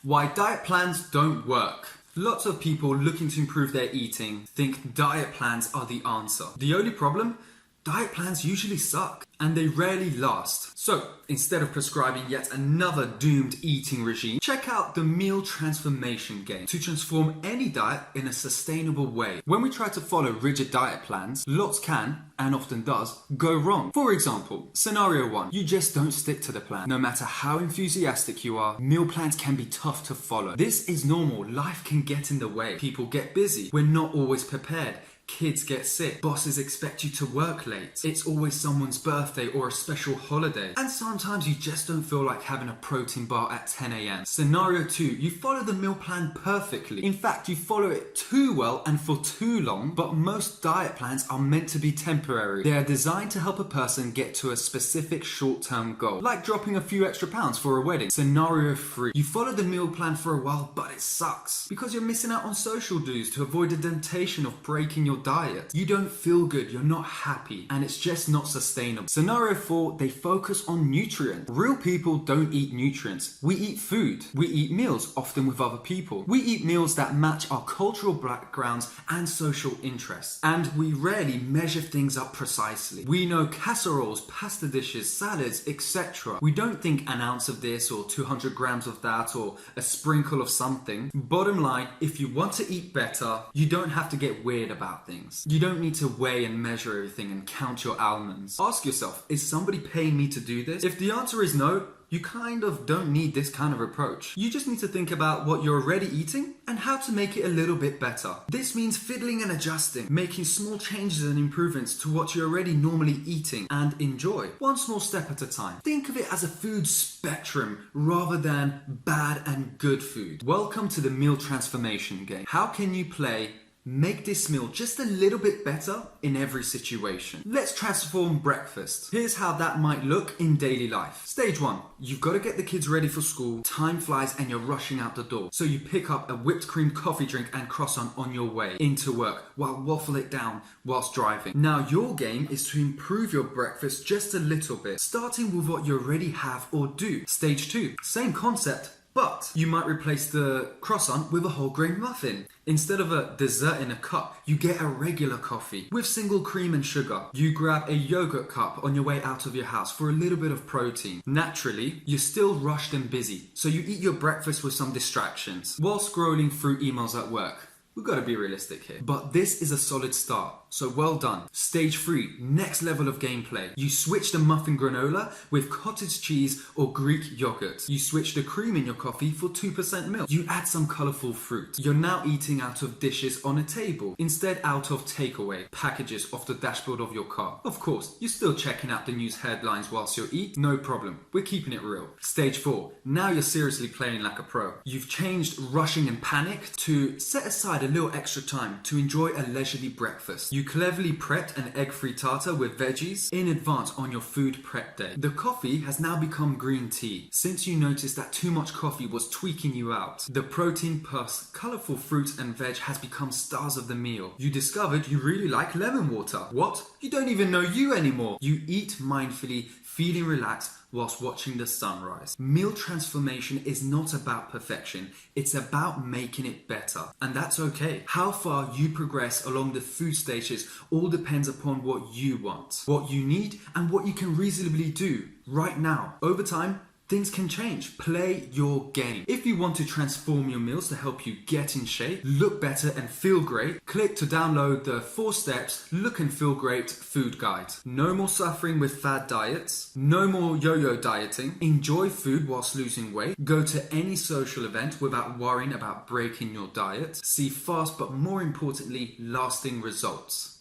Why diet plans don't work. Lots of people looking to improve their eating think diet plans are the answer. The only problem? Diet plans usually suck and they rarely last. So instead of prescribing yet another doomed eating regime, check out the meal transformation game to transform any diet in a sustainable way. When we try to follow rigid diet plans, lots can, and often does, go wrong. For example, scenario 1, you just don't stick to the plan. No matter how enthusiastic you are, meal plans can be tough to follow. This is normal, life can get in the way. People get busy, we're not always prepared. Kids get sick, bosses expect you to work late, it's always someone's birthday or a special holiday, and sometimes you just don't feel like having a protein bar at 10 a.m. Scenario 2, you follow the meal plan perfectly. In fact, you follow it too well and for too long, but most diet plans are meant to be temporary. They are designed to help a person get to a specific short-term goal, like dropping a few extra pounds for a wedding. Scenario 3, you follow the meal plan for a while, but it sucks because you're missing out on social dues to avoid the temptation of breaking your diet. You don't feel good, you're not happy, and it's just not sustainable. Scenario 4, they focus on nutrients. Real people don't eat nutrients. We eat food. We eat meals, often with other people. We eat meals that match our cultural backgrounds and social interests. And we rarely measure things up precisely. We know casseroles, pasta dishes, salads, etc. We don't think an ounce of this or 200 grams of that or a sprinkle of something. Bottom line, if you want to eat better, you don't have to get weird about things. You don't need to weigh and measure everything and count your almonds. Ask yourself, is somebody paying me to do this? If the answer is no, you kind of don't need this kind of approach. You just need to think about what you're already eating and how to make it a little bit better. This means fiddling and adjusting, making small changes and improvements to what you're already normally eating and enjoy, one small step at a time. Think of it as a food spectrum rather than bad and good food. Welcome to the meal transformation game. How can you make this meal just a little bit better in every situation? Let's transform breakfast. Here's how that might look in daily life. Stage 1, you've got to get the kids ready for school. Time flies and you're rushing out the door. So you pick up a whipped cream coffee drink and croissant on your way into work while waffle it down whilst driving. Now your game is to improve your breakfast just a little bit, starting with what you already have or do. Stage 2, same concept, but you might replace the croissant with a whole grain muffin. Instead of a dessert in a cup, you get a regular coffee with single cream and sugar. You grab a yogurt cup on your way out of your house for a little bit of protein. Naturally, you're still rushed and busy, so you eat your breakfast with some distractions while scrolling through emails at work. We've got to be realistic here. But this is a solid start, so well done. Stage 3, next level of gameplay. You switch the muffin granola with cottage cheese or Greek yogurt. You switch the cream in your coffee for 2% milk. You add some colourful fruit. You're now eating out of dishes on a table, instead out of takeaway packages off the dashboard of your car. Of course, you're still checking out the news headlines whilst you eat, no problem. We're keeping it real. Stage 4, now you're seriously playing like a pro. You've changed rushing and panic to set aside a little extra time to enjoy a leisurely breakfast. You cleverly prepped an egg frittata with veggies in advance on your food prep day. The coffee has now become green tea since you noticed that too much coffee was tweaking you out. The protein plus colourful fruits and veg has become stars of the meal. You discovered you really like lemon water. What? You don't even know you anymore. You eat mindfully, feeling relaxed whilst watching the sunrise. Meal transformation is not about perfection, it's about making it better. And that's okay. How far you progress along the food stages all depends upon what you want, what you need, and what you can reasonably do right now. Over time, things can change. Play your game. If you want to transform your meals to help you get in shape, look better and feel great, click to download the 4 steps look and feel great food guide. No more suffering with fad diets. No more yo-yo dieting. Enjoy food whilst losing weight. Go to any social event without worrying about breaking your diet. See fast but more importantly, lasting results.